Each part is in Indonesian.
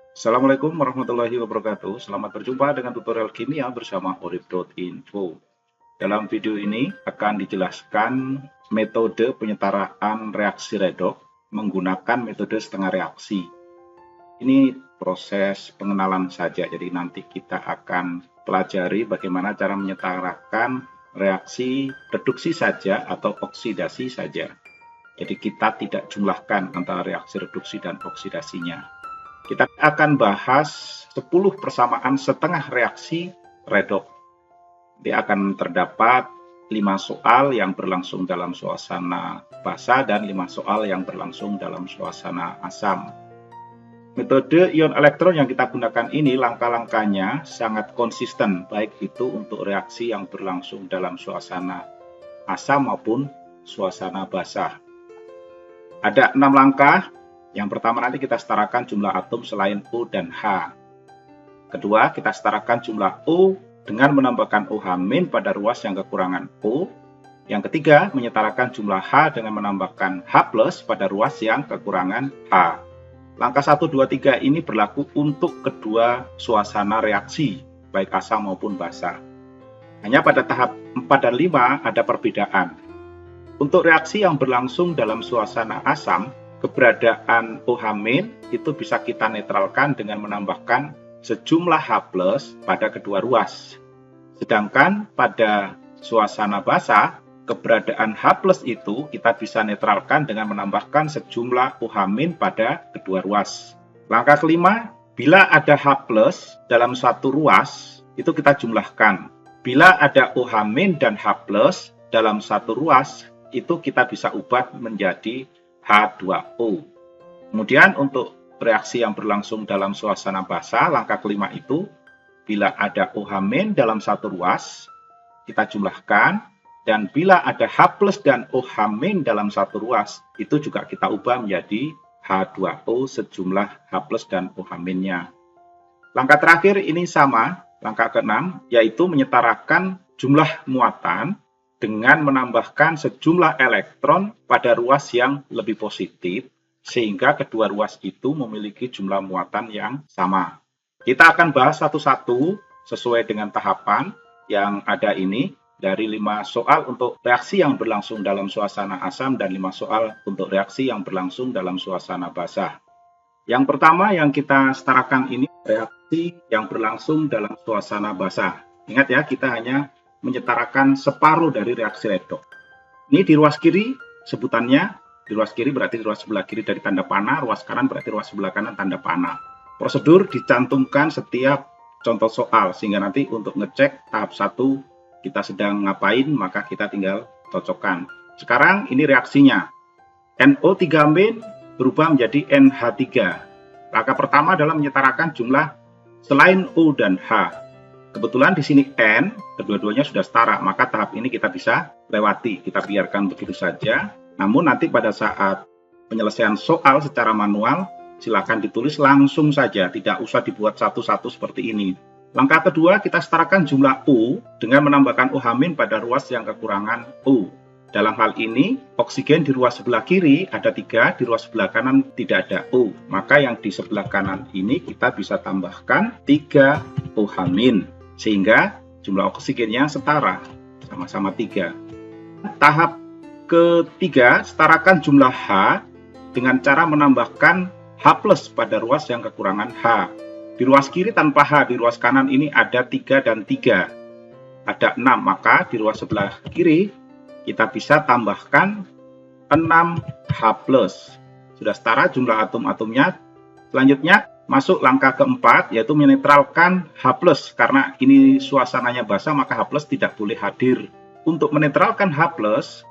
Assalamualaikum warahmatullahi wabarakatuh. Selamat berjumpa dengan tutorial kimia bersama Orip.info. Dalam video ini akan dijelaskan metode penyetaraan reaksi redoks menggunakan metode setengah reaksi. Ini proses pengenalan saja, jadi nanti kita akan pelajari bagaimana cara menyetarakan reaksi reduksi saja atau oksidasi saja. Jadi kita tidak jumlahkan antara reaksi reduksi dan oksidasinya. Kita akan bahas 10 persamaan setengah reaksi redoks. Dia akan terdapat 5 soal yang berlangsung dalam suasana basah dan 5 soal yang berlangsung dalam suasana asam. Metode ion elektron yang kita gunakan ini langkah-langkahnya sangat konsisten, baik itu untuk reaksi yang berlangsung dalam suasana asam maupun suasana basah. Ada 6 langkah. Yang pertama nanti kita setarakan jumlah atom selain O dan H. Kedua, kita setarakan jumlah O dengan menambahkan OH- pada ruas yang kekurangan O. Yang ketiga, menyetarakan jumlah H dengan menambahkan H+ pada ruas yang kekurangan H. Langkah 1, 2, 3 ini berlaku untuk kedua suasana reaksi, baik asam maupun basah. Hanya pada tahap 4 dan 5 ada perbedaan. Untuk reaksi yang berlangsung dalam suasana asam, keberadaan OH- itu bisa kita netralkan dengan menambahkan sejumlah H+ pada kedua ruas. Sedangkan pada suasana basah, keberadaan H+ itu kita bisa netralkan dengan menambahkan sejumlah OH- pada kedua ruas. Langkah kelima, bila ada H+ dalam satu ruas, itu kita jumlahkan. Bila ada OH- dan H+ dalam satu ruas, itu kita bisa ubah menjadi H2O. Kemudian untuk reaksi yang berlangsung dalam suasana basah, langkah kelima itu, bila ada OH- dalam satu ruas, kita jumlahkan, dan bila ada H+ dan OH- dalam satu ruas, itu juga kita ubah menjadi H2O sejumlah H+ dan OH-nya. Langkah terakhir ini sama, langkah keenam, yaitu menyetarakan jumlah muatan dengan menambahkan sejumlah elektron pada ruas yang lebih positif, sehingga kedua ruas itu memiliki jumlah muatan yang sama. Kita akan bahas satu-satu sesuai dengan tahapan yang ada ini, dari 5 soal untuk reaksi yang berlangsung dalam suasana asam dan 5 soal untuk reaksi yang berlangsung dalam suasana basah. Yang pertama yang kita setarakan ini reaksi yang berlangsung dalam suasana basah. Ingat ya, kita hanya menyetarakan separuh dari reaksi redoks. Ini di ruas kiri sebutannya, di ruas kiri berarti ruas sebelah kiri dari tanda panah, ruas kanan berarti ruas sebelah kanan tanda panah. Prosedur dicantumkan setiap contoh soal, sehingga nanti untuk ngecek tahap 1 kita sedang ngapain, maka kita tinggal cocokkan. Sekarang ini reaksinya. NO3- berubah menjadi NH3. Langkah pertama adalah menyetarakan jumlah selain O dan H. Kebetulan di sini N, kedua-duanya sudah setara, maka tahap ini kita bisa lewati. Kita biarkan begitu saja. Namun nanti pada saat penyelesaian soal secara manual, silakan ditulis langsung saja, tidak usah dibuat satu-satu seperti ini. Langkah kedua, kita setarakan jumlah O dengan menambahkan OH- pada ruas yang kekurangan O. Dalam hal ini, oksigen di ruas sebelah kiri ada 3, di ruas sebelah kanan tidak ada O. Maka yang di sebelah kanan ini kita bisa tambahkan 3 OH-, sehingga jumlah oksigennya setara, sama-sama 3. Tahap ketiga, setarakan jumlah H dengan cara menambahkan H+ pada ruas yang kekurangan H. Di ruas kiri tanpa H, di ruas kanan ini ada 3 dan 3. Ada 6, maka di ruas sebelah kiri kita bisa tambahkan 6H+. Sudah setara jumlah atom-atomnya. Selanjutnya masuk langkah keempat, yaitu menetralkan H+. Karena ini suasananya basah, maka H+ tidak boleh hadir. Untuk menetralkan H+,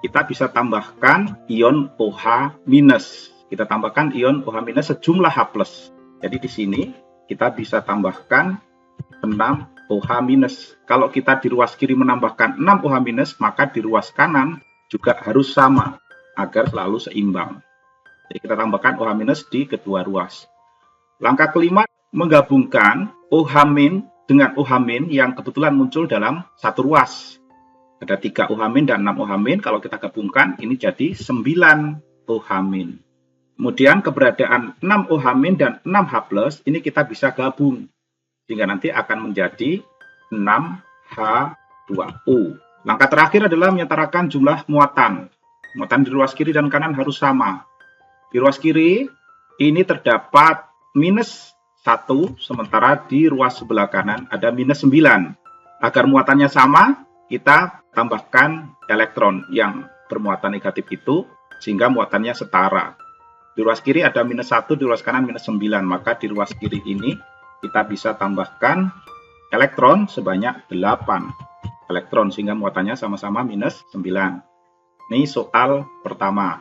kita bisa tambahkan ion OH-. Kita tambahkan ion OH- sejumlah H+. Jadi di sini kita bisa tambahkan 6 OH-. Kalau kita di ruas kiri menambahkan 6 OH-, maka di ruas kanan juga harus sama agar selalu seimbang. Jadi kita tambahkan OH- di kedua ruas. Langkah kelima, menggabungkan OH- dengan OH- yang kebetulan muncul dalam satu ruas. Ada 3 OH- dan 6 OH-, kalau kita gabungkan ini jadi 9 OH-. Kemudian keberadaan 6OH- dan 6H+ ini kita bisa gabung, sehingga nanti akan menjadi 6H2O. Langkah terakhir adalah menyetarakan jumlah muatan. Muatan di ruas kiri dan kanan harus sama. Di ruas kiri ini terdapat -1, sementara di ruas sebelah kanan ada -9. Agar muatannya sama, kita tambahkan elektron yang bermuatan negatif itu, sehingga muatannya setara. Di ruas kiri ada -1, di ruas kanan -9, maka di ruas kiri ini kita bisa tambahkan elektron sebanyak 8 elektron, sehingga muatannya sama-sama -9. Ini soal pertama.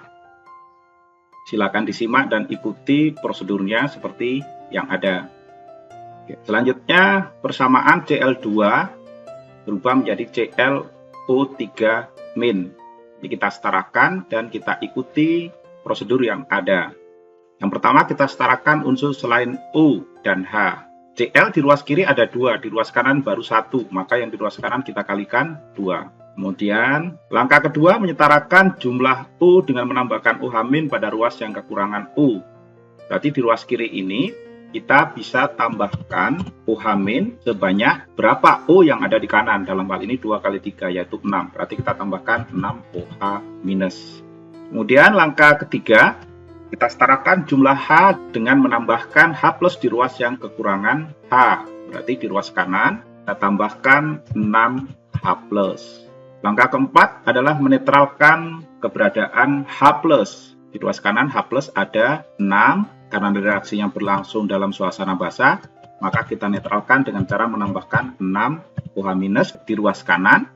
Silakan disimak dan ikuti prosedurnya seperti yang ada. Selanjutnya, persamaan Cl2 berubah menjadi ClO3-. Jadi kita setarakan dan kita ikuti prosedur yang ada. Yang pertama, kita setarakan unsur selain O dan H. Cl di ruas kiri ada 2, di ruas kanan baru 1, maka yang di ruas kanan kita kalikan 2. Kemudian, langkah kedua menyetarakan jumlah O dengan menambahkan OH- pada ruas yang kekurangan O. Berarti di ruas kiri ini, kita bisa tambahkan OH- sebanyak berapa O yang ada di kanan. Dalam hal ini 2 kali 3, yaitu 6. Berarti kita tambahkan 6 OH-. Kemudian langkah ketiga, kita setarakan jumlah H dengan menambahkan H+ di ruas yang kekurangan H. Berarti di ruas kanan, kita tambahkan 6H+. Langkah keempat adalah menetralkan keberadaan H+. Di ruas kanan H+ ada 6, karena reaksi yang berlangsung dalam suasana basah, maka kita netralkan dengan cara menambahkan 6 OH- di ruas kanan.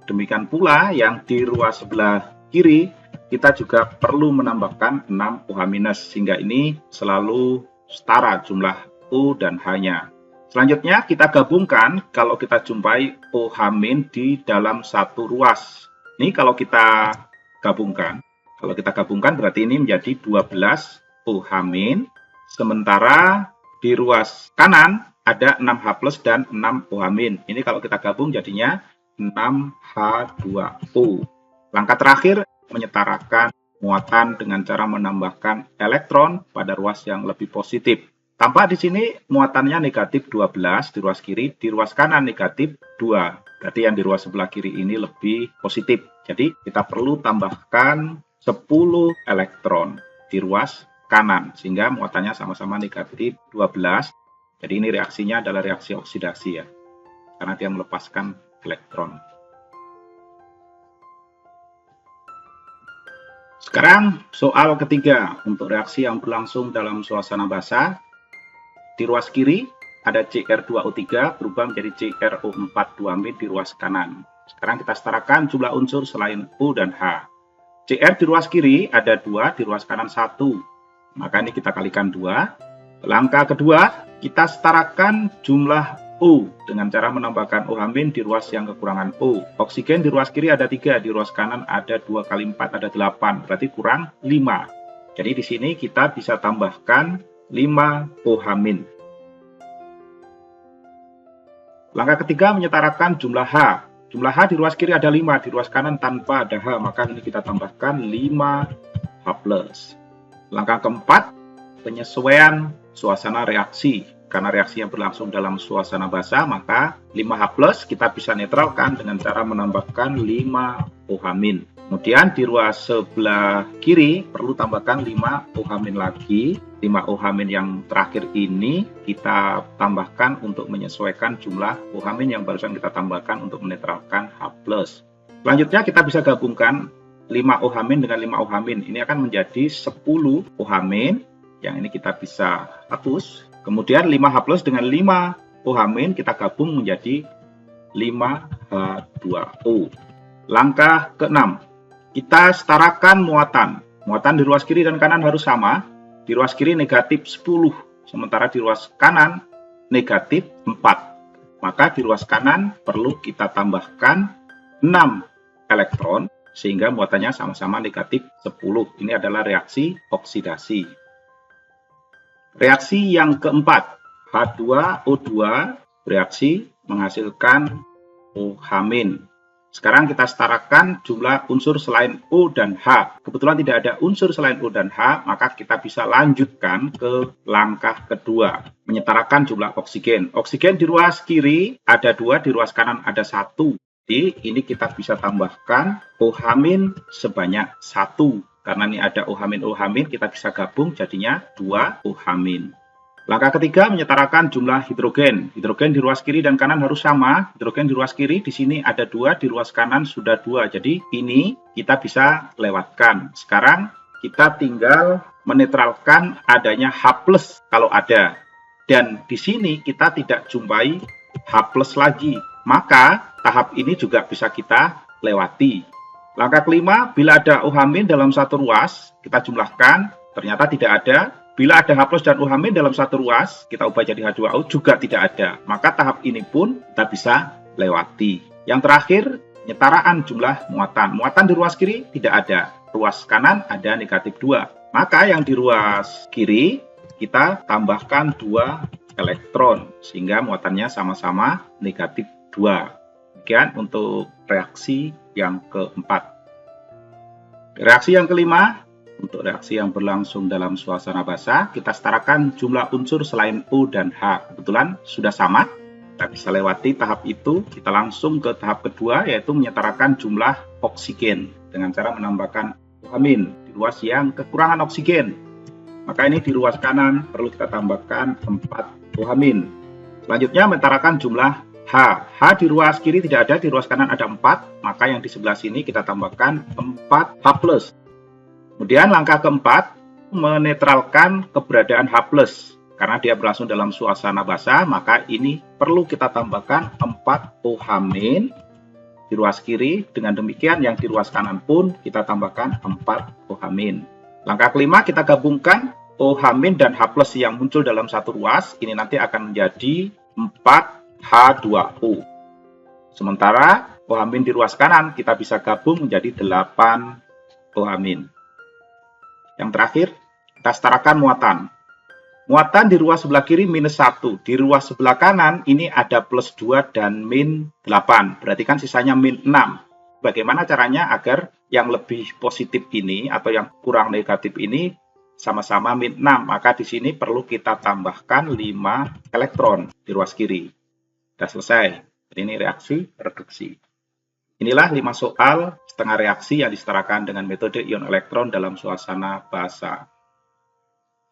Demikian pula yang di ruas sebelah kiri, kita juga perlu menambahkan 6 OH-, sehingga ini selalu setara jumlah O dan H-nya. Selanjutnya kita gabungkan kalau kita jumpai OH- di dalam satu ruas. Ini kalau kita gabungkan berarti ini menjadi 12 OH-, sementara di ruas kanan ada 6H+ dan 6 OH-. Ini kalau kita gabung jadinya 6H2O. Langkah terakhir, menyetarakan muatan dengan cara menambahkan elektron pada ruas yang lebih positif. Tampak di sini muatannya negatif 12 di ruas kiri, di ruas kanan negatif 2. Berarti yang di ruas sebelah kiri ini lebih positif. Jadi kita perlu tambahkan 10 elektron di ruas kanan, sehingga muatannya sama-sama negatif 12. Jadi ini reaksinya adalah reaksi oksidasi ya, karena dia melepaskan elektron. Sekarang soal ketiga untuk reaksi yang berlangsung dalam suasana basah. Di ruas kiri ada Cr2O3 berubah menjadi CrO4 di ruas kanan. Sekarang kita setarakan jumlah unsur selain O dan H. Cr di ruas kiri ada 2, di ruas kanan 1. Maka ini kita kalikan 2. Langkah kedua, kita setarakan jumlah O dengan cara menambahkan OH- di ruas yang kekurangan O. Oksigen di ruas kiri ada 3, di ruas kanan ada 2 kali 4 ada 8, berarti kurang 5. Jadi di sini kita bisa tambahkan 5 OH-. Langkah ketiga menyetarakan jumlah H. Jumlah H di ruas kiri ada 5, di ruas kanan tanpa ada H, maka ini kita tambahkan 5H+. Langkah keempat, penyesuaian suasana reaksi. Karena reaksi yang berlangsung dalam suasana basah, maka 5H+ kita bisa netralkan dengan cara menambahkan 5 OH-. Kemudian di ruas sebelah kiri perlu tambahkan 5 OH- lagi. 5 OH- yang terakhir ini kita tambahkan untuk menyesuaikan jumlah OH- yang barusan kita tambahkan untuk menetralkan H+. Selanjutnya kita bisa gabungkan 5 OH- dengan 5 OH- ini akan menjadi 10 OH- yang ini kita bisa hapus. Kemudian 5H+ dengan 5 OH- kita gabung menjadi 5H2O. Langkah ke-6, kita setarakan muatan. Muatan di ruas kiri dan kanan harus sama. Di ruas kiri negatif 10, sementara di ruas kanan negatif 4. Maka di ruas kanan perlu kita tambahkan 6 elektron, sehingga muatannya sama-sama negatif 10. Ini adalah reaksi oksidasi. Reaksi yang keempat, H2O2 bereaksi menghasilkan OH-. Sekarang kita setarakan jumlah unsur selain O dan H. Kebetulan tidak ada unsur selain O dan H, maka kita bisa lanjutkan ke langkah kedua. Menyetarakan jumlah oksigen. Oksigen di ruas kiri ada 2, di ruas kanan ada 1. Jadi ini kita bisa tambahkan OH- sebanyak 1. Karena ini ada OH-, kita bisa gabung jadinya 2 OH-. Langkah ketiga, menyetarakan jumlah hidrogen. Hidrogen di ruas kiri dan kanan harus sama. Hidrogen di ruas kiri di sini ada 2, di ruas kanan sudah 2. Jadi ini kita bisa lewatkan. Sekarang kita tinggal menetralkan adanya H+ kalau ada. Dan di sini kita tidak jumpai H+ lagi. Maka tahap ini juga bisa kita lewati. Langkah kelima, bila ada OH- dalam satu ruas, kita jumlahkan. Ternyata tidak ada. Bila ada H+ dan OH- dalam satu ruas, kita ubah jadi H2O juga tidak ada. Maka tahap ini pun kita bisa lewati. Yang terakhir, penyetaraan jumlah muatan. Muatan di ruas kiri tidak ada. Ruas kanan ada -2. Maka yang di ruas kiri, kita tambahkan 2 elektron. Sehingga muatannya sama-sama -2. Demikian untuk reaksi yang keempat. Reaksi yang kelima, untuk reaksi yang berlangsung dalam suasana basah, kita setarakan jumlah unsur selain O dan H. Kebetulan sudah sama, kita bisa lewati tahap itu. Kita langsung ke tahap kedua, yaitu menyetarakan jumlah oksigen dengan cara menambahkan OH- di ruas yang kekurangan oksigen. Maka ini di ruas kanan perlu kita tambahkan 4 OH-. Selanjutnya menyetarakan jumlah H. H di ruas kiri tidak ada, di ruas kanan ada 4. Maka yang di sebelah sini kita tambahkan 4 H+. Kemudian langkah keempat, menetralkan keberadaan H+. Karena dia berlangsung dalam suasana basah, maka ini perlu kita tambahkan 4 OH- di ruas kiri. Dengan demikian yang di ruas kanan pun kita tambahkan 4 OH-. Langkah kelima, kita gabungkan OH- dan H+ yang muncul dalam satu ruas. Ini nanti akan menjadi 4 H2O. Sementara OH- di ruas kanan kita bisa gabung menjadi 8 OH-. Yang terakhir, kita setarakan muatan. Muatan di ruas sebelah kiri -1. Di ruas sebelah kanan ini ada +2 dan -8. Berarti kan sisanya -6. Bagaimana caranya agar yang lebih positif ini atau yang kurang negatif ini sama-sama -6? Maka di sini perlu kita tambahkan 5 elektron di ruas kiri. Sudah selesai. Jadi ini reaksi reduksi. Inilah 5 soal setengah reaksi yang disetarakan dengan metode ion elektron dalam suasana basah.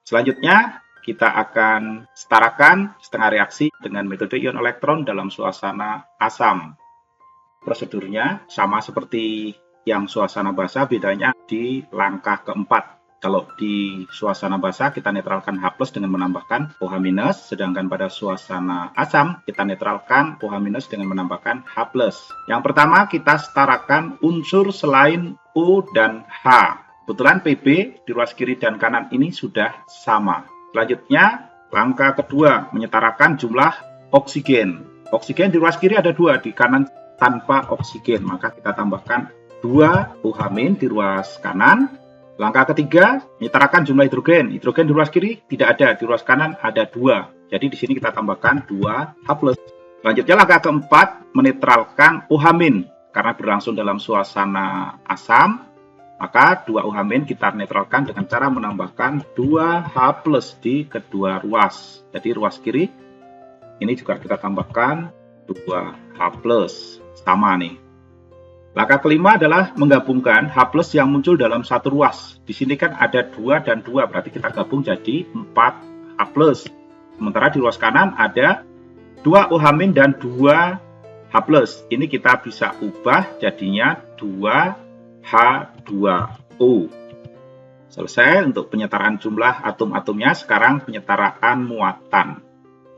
Selanjutnya, kita akan setarakan setengah reaksi dengan metode ion elektron dalam suasana asam. Prosedurnya sama seperti yang suasana basah, bedanya di langkah keempat. Kalau di suasana basah kita netralkan H+ dengan menambahkan OH-, sedangkan pada suasana asam kita netralkan OH- dengan menambahkan H+. Yang pertama kita setarakan unsur selain O dan H. Kebetulan PB di ruas kiri dan kanan ini sudah sama. Selanjutnya langkah kedua, menyetarakan jumlah oksigen. Oksigen di ruas kiri ada 2, di kanan tanpa oksigen. Maka kita tambahkan 2 OH- di ruas kanan. Langkah ketiga, menyetarakan jumlah hidrogen. Hidrogen di ruas kiri tidak ada, di ruas kanan ada 2. Jadi di sini kita tambahkan 2 H+. Selanjutnya langkah keempat, menetralkan OH- karena berlangsung dalam suasana asam, maka 2 OH- kita netralkan dengan cara menambahkan 2 H+ di kedua ruas. Jadi ruas kiri ini juga kita tambahkan 2 H+. Sama nih. Langkah kelima adalah menggabungkan H+ yang muncul dalam satu ruas. Di sini kan ada 2 dan 2, berarti kita gabung jadi 4 H+. Sementara di ruas kanan ada 2 OH- dan 2 H+. Ini kita bisa ubah jadinya 2 H2O. Selesai untuk penyetaraan jumlah atom-atomnya. Sekarang penyetaraan muatan.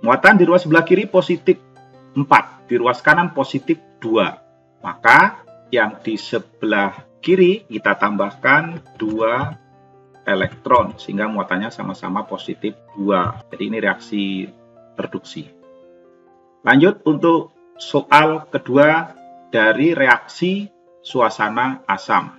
Muatan di ruas sebelah kiri positif 4, di ruas kanan positif 2. Maka yang di sebelah kiri kita tambahkan 2 elektron sehingga muatannya sama-sama positif 2. Jadi ini reaksi reduksi. Lanjut untuk soal kedua dari reaksi suasana asam.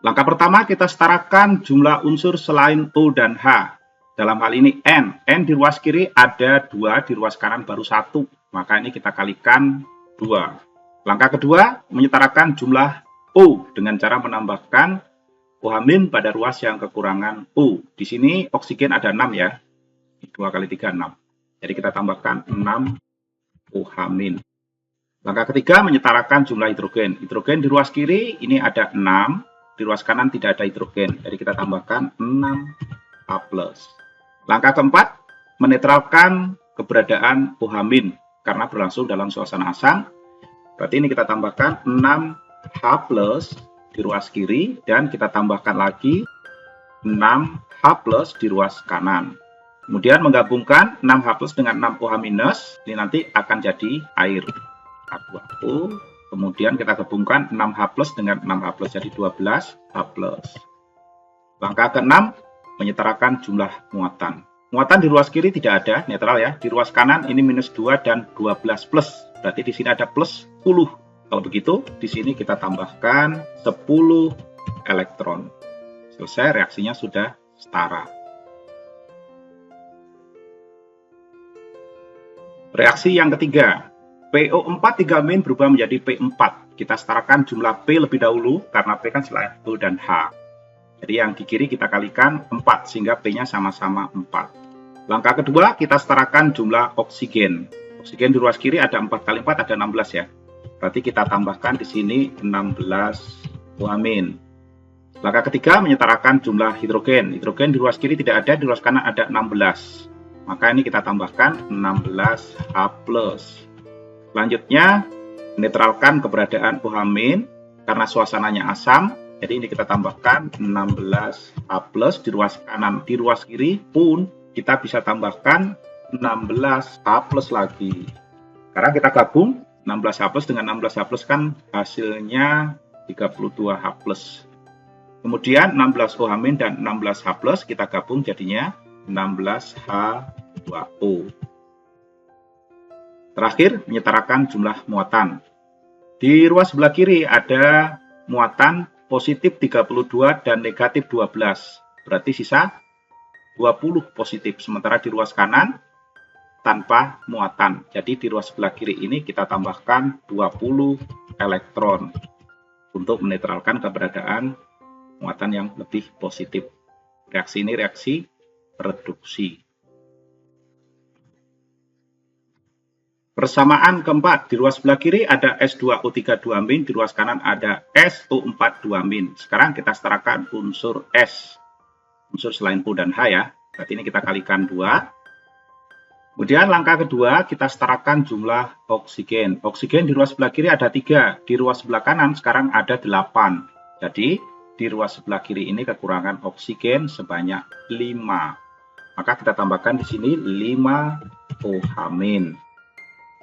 Langkah pertama kita setarakan jumlah unsur selain O dan H. Dalam hal ini N. N di ruas kiri ada 2, di ruas kanan baru 1. maka ini kita kalikan 2. Langkah kedua, menyetarakan jumlah O dengan cara menambahkan OH- pada ruas yang kekurangan O. Di sini oksigen ada 6 ya. 2 kali 3, 6. Jadi kita tambahkan 6 OH-. Langkah ketiga, menyetarakan jumlah hidrogen. Hidrogen di ruas kiri ini ada 6, di ruas kanan tidak ada hidrogen. Jadi kita tambahkan 6H+. Langkah keempat, menetralkan keberadaan OH- karena berlangsung dalam suasana asam. Berarti ini kita tambahkan 6H+ di ruas kiri dan kita tambahkan lagi 6H+ di ruas kanan. Kemudian menggabungkan 6H+ dengan 6OH- ini nanti akan jadi air. H2O, kemudian kita gabungkan 6H+ dengan 6H+, jadi 12H+. Langkah ke-6, menyetarakan jumlah muatan. Muatan di ruas kiri tidak ada, netral ya. Di ruas kanan ini -2 dan 12+. Berarti di sini ada plus 10. Kalau begitu, di sini kita tambahkan 10 elektron. Selesai, reaksinya sudah setara. Reaksi yang ketiga, PO4 3- berubah menjadi P4. Kita setarakan jumlah P lebih dahulu, karena P kan selain O dan H. Jadi yang di kiri kita kalikan 4, sehingga P-nya sama-sama 4. Langkah kedua, kita setarakan jumlah oksigen. Oksigen di ruas kiri ada 4 kali 4, ada 16 ya. Berarti kita tambahkan di sini 16 OH-. Langkah ketiga, menyetarakan jumlah hidrogen. Hidrogen di ruas kiri tidak ada, di ruas kanan ada 16. Maka ini kita tambahkan 16H+. Selanjutnya, menetralkan keberadaan OH- karena suasananya asam. Jadi ini kita tambahkan 16H+ di ruas kanan. Di ruas kiri pun kita bisa tambahkan 16H+ lagi. Sekarang kita gabung 16H+ dengan 16H+ kan hasilnya 32H+. Kemudian 16 OH- dan 16H+ kita gabung jadinya 16H2O. Terakhir, menyetarakan jumlah muatan. Di ruas sebelah kiri ada muatan positif 32 dan negatif 12. Berarti sisa 20 positif. Sementara di ruas kanan tanpa muatan. Jadi di ruas sebelah kiri ini kita tambahkan 20 elektron untuk menetralkan keberadaan muatan yang lebih positif. Reaksi ini reaksi reduksi. Persamaan keempat, di ruas sebelah kiri ada S2O3 2-, di ruas kanan ada SO4 2-. Sekarang kita setarakan unsur S, unsur selain O dan H ya. Berarti ini kita kalikan 2. Kemudian langkah kedua, kita setarakan jumlah oksigen. Oksigen di ruas sebelah kiri ada 3, di ruas sebelah kanan sekarang ada 8. Jadi di ruas sebelah kiri ini kekurangan oksigen sebanyak 5. Maka kita tambahkan di sini 5 OH-.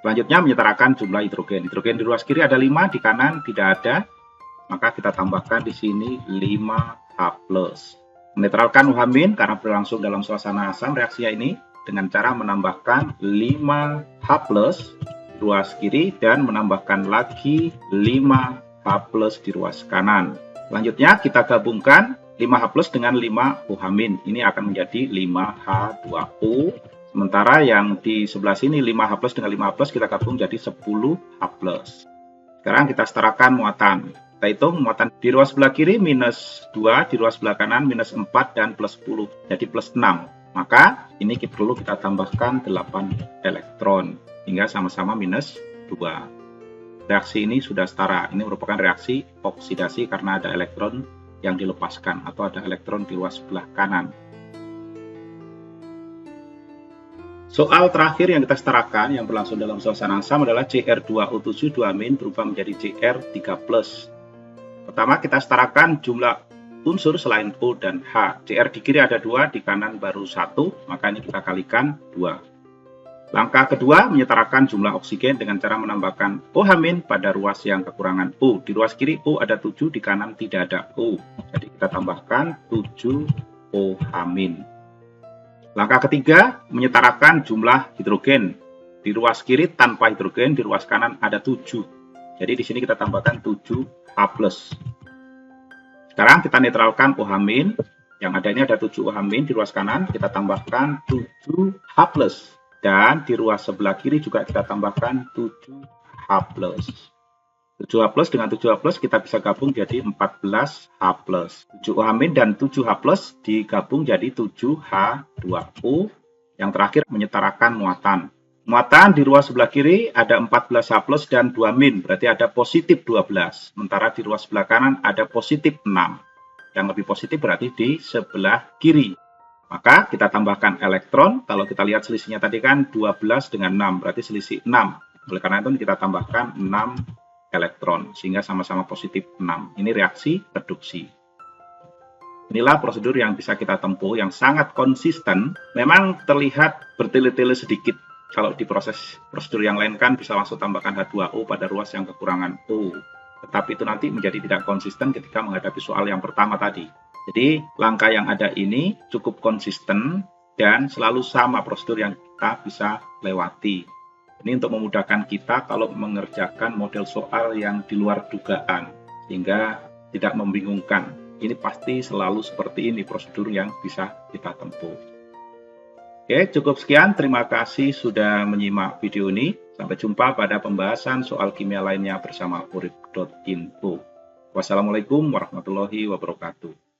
Selanjutnya menyetarakan jumlah hidrogen. Hidrogen di ruas kiri ada 5, di kanan tidak ada. Maka kita tambahkan di sini 5H+. Menetralkan OH- karena berlangsung dalam suasana asam reaksinya ini dengan cara menambahkan 5H+ di ruas kiri dan menambahkan lagi 5H+ di ruas kanan. Selanjutnya kita gabungkan 5H+ dengan 5 OH-. Ini akan menjadi 5H2O. Sementara yang di sebelah sini 5H+ dengan 5H+ kita gabung jadi 10H+. Sekarang kita setarakan muatan. Kita hitung muatan di ruas sebelah kiri -2, di ruas sebelah kanan -4 dan +10. Jadi +6. Maka ini perlu kita tambahkan 8 elektron hingga sama-sama -2. Reaksi ini sudah setara. Ini merupakan reaksi oksidasi karena ada elektron yang dilepaskan atau ada elektron di ruas sebelah kanan. Soal terakhir yang kita setarakan yang berlangsung dalam suasana asam adalah Cr2O7 2- berubah menjadi Cr3+. Pertama kita setarakan jumlah unsur selain O dan H. Cr di kiri ada 2, di kanan baru 1, maka ini kita kalikan 2. Langkah kedua menyetarakan jumlah oksigen dengan cara menambahkan OH- pada ruas yang kekurangan O. Di ruas kiri O ada 7, di kanan tidak ada O. Jadi kita tambahkan 7 OH-. Langkah ketiga, menyetarakan jumlah hidrogen. Di ruas kiri tanpa hidrogen, di ruas kanan ada 7. Jadi di sini kita tambahkan 7H+. Sekarang kita netralkan OH-. Yang ada ini ada 7 OH- di ruas kanan, kita tambahkan 7H+. Dan di ruas sebelah kiri juga kita tambahkan 7H+. 7H+ dengan 7H+ kita bisa gabung jadi 14H+. 7OH- dan 7H+ digabung jadi 7H2O. Yang terakhir menyetarakan muatan. Muatan di ruas sebelah kiri ada 14H+ dan 2-, berarti ada positif 12. Sementara di ruas sebelah kanan ada positif 6. Yang lebih positif berarti di sebelah kiri. Maka kita tambahkan elektron. Kalau kita lihat selisihnya tadi kan 12 dengan 6, berarti selisih 6. Oleh karena itu kita tambahkan 6 elektron, sehingga sama-sama positif 6. Ini reaksi reduksi. Inilah prosedur yang bisa kita tempuh, yang sangat konsisten. Memang terlihat bertele-tele sedikit. Kalau di prosedur yang lain kan bisa langsung tambahkan H2O pada ruas yang kekurangan O. Tetapi itu nanti menjadi tidak konsisten ketika menghadapi soal yang pertama tadi. Jadi langkah yang ada ini cukup konsisten dan selalu sama prosedur yang kita bisa lewati. Ini untuk memudahkan kita kalau mengerjakan model soal yang di luar dugaan, sehingga tidak membingungkan. Ini pasti selalu seperti ini prosedur yang bisa kita tempuh. Oke, cukup sekian. Terima kasih sudah menyimak video ini. Sampai jumpa pada pembahasan soal kimia lainnya bersama urip.info. Wassalamualaikum warahmatullahi wabarakatuh.